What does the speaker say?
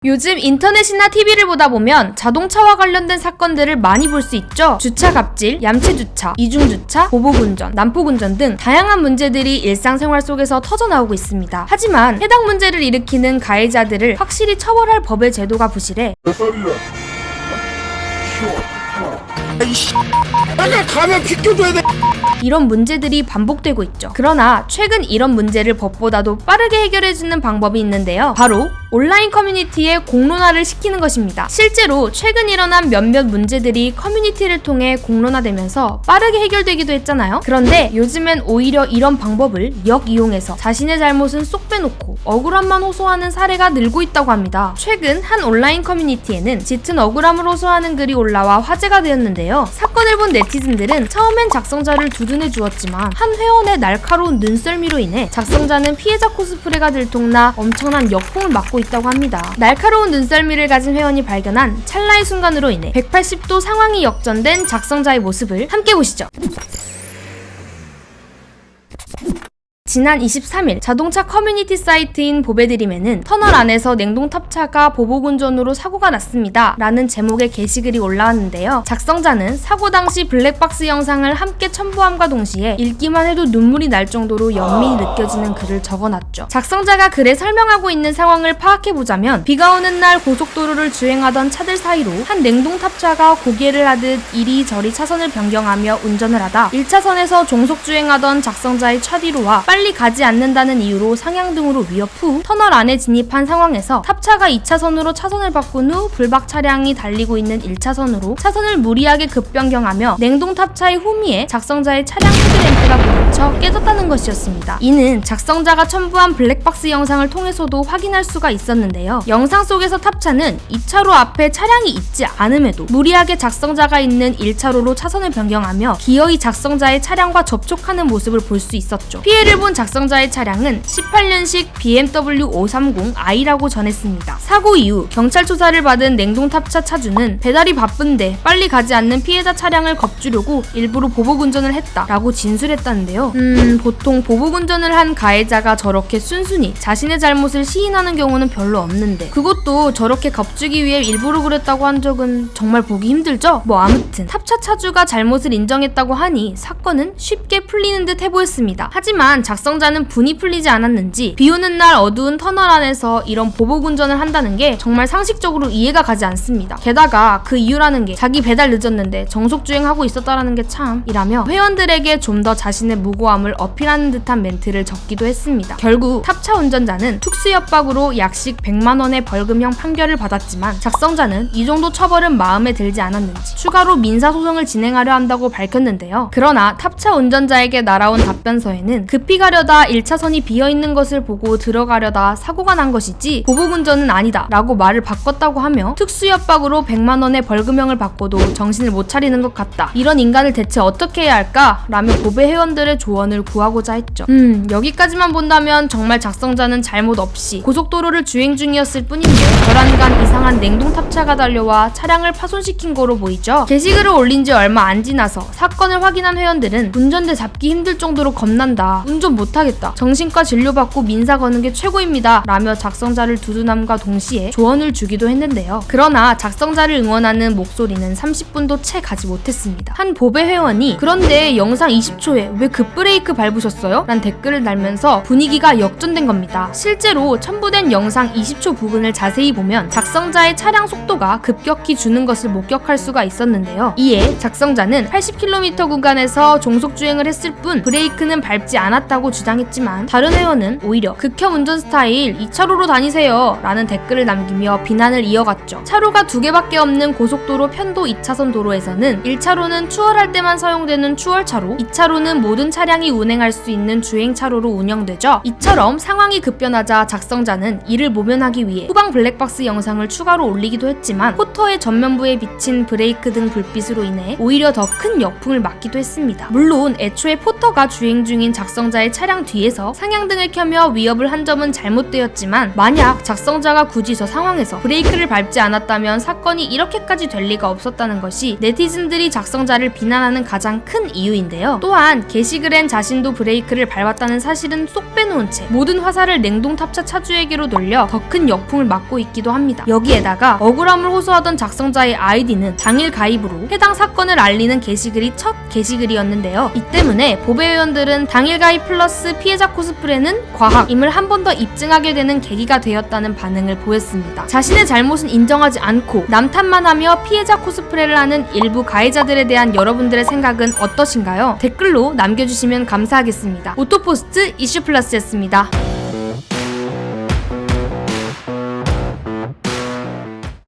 요즘 인터넷이나 TV를 보다 보면 자동차와 관련된 사건들을 많이 볼 수 있죠. 주차 갑질, 얌체 주차, 이중 주차, 보복 운전, 난폭 운전 등 다양한 문제들이 일상생활 속에서 터져나오고 있습니다. 하지만 해당 문제를 일으키는 가해자들을 확실히 처벌할 법의 제도가 부실해 몇 살이야? 아이씨, 내가 가면 비켜줘야 돼. 이런 문제들이 반복되고 있죠. 그러나 최근 이런 문제를 법보다도 빠르게 해결해주는 방법이 있는데요. 바로 온라인 커뮤니티에 공론화를 시키는 것입니다. 실제로 최근 일어난 몇몇 문제들이 커뮤니티를 통해 공론화되면서 빠르게 해결되기도 했잖아요. 그런데 요즘엔 오히려 이런 방법을 역이용해서 자신의 잘못은 쏙 빼놓고 억울함만 호소하는 사례가 늘고 있다고 합니다. 최근 한 온라인 커뮤니티에는 짙은 억울함을 호소하는 글이 올라와 화제가 되었는데요. 사건을 본 네티즌들은 처음엔 작성자를 두둔해 주었지만 한 회원의 날카로운 눈썰미로 인해 작성자는 피해자 코스프레가 들통나 엄청난 역풍을 맞고 있다고 합니다. 날카로운 눈썰미를 가진 회원이 발견한 찰나의 순간으로 인해 180도 상황이 역전된 작성자의 모습을 함께 보시죠. 지난 23일 자동차 커뮤니티 사이트인 보배드림에는 터널 안에서 냉동 탑차가 보복운전으로 사고가 났습니다 라는 제목의 게시글이 올라왔는데요. 작성자는 사고 당시 블랙박스 영상을 함께 첨부함과 동시에 읽기만 해도 눈물이 날 정도로 연민이 느껴지는 글을 적어놨죠. 작성자가 글에 설명하고 있는 상황을 파악해보자면 비가 오는 날 고속도로를 주행하던 차들 사이로 한 냉동 탑차가 고개를 하듯 이리저리 차선을 변경하며 운전을 하다 1차선에서 종속주행하던 작성자의 차뒤로와 빨리 가지 않는다는 이유로 상향등으로 위협 후 터널 안에 진입한 상황에서 탑차가 2차선으로 차선을 바꾼 후 불박 차량이 달리고 있는 1차선으로 차선을 무리하게 급변경하며 냉동 탑차의 후미에 작성자의 차량 헤드램프가 부딪혀 깨졌다는 것이었습니다. 이는 작성자가 첨부한 블랙박스 영상을 통해서도 확인할 수가 있었는데요. 영상 속에서 탑차는 2차로 앞에 차량이 있지 않음에도 무리하게 작성자가 있는 1차로로 차선을 변경하며 기어이 작성자의 차량과 접촉하는 모습을 볼 수 있었죠. 피해를 본 작성자의 차량은 18년식 BMW 530i라고 전했습니다. 사고 이후 경찰 조사를 받은 냉동탑차 차주는 배달이 바쁜데 빨리 가지 않는 피해자 차량을 겁주려고 일부러 보복운전을 했다라고 진술했다는데요. 보통 보복운전을 한 가해자가 저렇게 순순히 자신의 잘못을 시인하는 경우는 별로 없는데 그것도 저렇게 겁주기 위해 일부러 그랬다고 한 적은 정말 보기 힘들죠? 아무튼 탑차 차주가 잘못을 인정했다고 하니 사건은 쉽게 풀리는 듯 해보였습니다. 하지만 작성자는 분이 풀리지 않았는지 비오는 날 어두운 터널 안에서 이런 보복운전을 한다는 게 정말 상식적으로 이해가 가지 않습니다. 게다가 그 이유라는 게 자기 배달 늦었는데 정속주행하고 있었다라는 게 참이라며 회원들에게 좀 더 자신의 무고함을 어필하는 듯한 멘트를 적기도 했습니다. 결국 탑차 운전자는 특수협박으로 약식 100만원의 벌금형 판결을 받았지만 작성자는 이 정도 처벌은 마음에 들지 않았는지 추가로 민사소송을 진행하려 한다고 밝혔는데요. 그러나 탑차 운전자에게 날아온 답변서에는 급히 가려다 1차선이 비어있는 것을 보고 들어가려다 사고가 난 것이지 보복운전은 아니다 라고 말을 바꿨다고 하며 특수협박으로 100만원의 벌금형을 받고도 정신을 못 차리는 것 같다. 이런 인간을 대체 어떻게 해야 할까? 라며 보배 회원들의 조언을 구하고자 했죠. 여기까지만 본다면 정말 작성자는 잘못 없이 고속도로를 주행 중이었을 뿐인데 결함간 이상한 냉동탑차가 달려와 차량을 파손시킨 거로 보이죠. 게시글을 올린 지 얼마 안 지나서 사건을 확인한 회원들은 운전대 잡기 힘들 정도로 겁난다. 운전 못하겠다. 정신과 진료받고 민사 거는 게 최고입니다. 라며 작성자를 두둔함과 동시에 조언을 주기도 했는데요. 그러나 작성자를 응원하는 목소리는 30분도 채 가지 못했습니다. 한 보배 회원이 그런데 영상 20초에 왜 급브레이크 밟으셨어요? 란 댓글을 달면서 분위기가 역전된 겁니다. 실제로 첨부된 영상 20초 부분을 자세히 보면 작성자의 차량 속도가 급격히 주는 것을 목격할 수가 있었는데요. 이에 작성자는 80km 구간에서 종속주행을 했을 뿐 브레이크는 밟지 않았다고 주장했지만 다른 회원은 오히려 극혐 운전 스타일 2차로로 다니세요 라는 댓글을 남기며 비난을 이어갔죠. 차로가 2개밖에 없는 고속도로 편도 2차선 도로에서는 1차로는 추월할 때만 사용되는 추월차로, 2차로는 모든 차량이 운행할 수 있는 주행차로로 운영되죠. 이처럼 상황이 급변하자 작성자는 이를 모면하기 위해 후방 블랙박스 영상을 추가로 올리기도 했지만 포터의 전면부에 비친 브레이크 등 불빛으로 인해 오히려 더 큰 역풍을 맞기도 했습니다. 물론 애초에 포터가 주행 중인 작성자의 차량 뒤에서 상향등을 켜며 위협을 한 점은 잘못되었지만 만약 작성자가 굳이 저 상황에서 브레이크를 밟지 않았다면 사건이 이렇게까지 될 리가 없었다는 것이 네티즌들이 작성자를 비난하는 가장 큰 이유인데요. 또한 게시글엔 자신도 브레이크를 밟았다는 사실은 쏙 빼놓은 채 모든 화살을 냉동탑차 차주에게로 돌려 더 큰 역풍을 맞고 있기도 합니다. 여기에다가 억울함을 호소하던 작성자의 아이디는 당일 가입으로 해당 사건을 알리는 게시글이 첫 게시글이었는데요. 이 때문에 보배 회원들은 당일 가입 플러스 피해자 코스프레는 과학임을 한 번 더 입증하게 되는 계기가 되었다는 반응을 보였습니다. 자신의 잘못은 인정하지 않고 남 탓만 하며 피해자 코스프레를 하는 일부 가해자들에 대한 여러분들의 생각은 어떠신가요? 댓글로 남겨주시면 감사하겠습니다. 오토포스트 이슈플러스였습니다.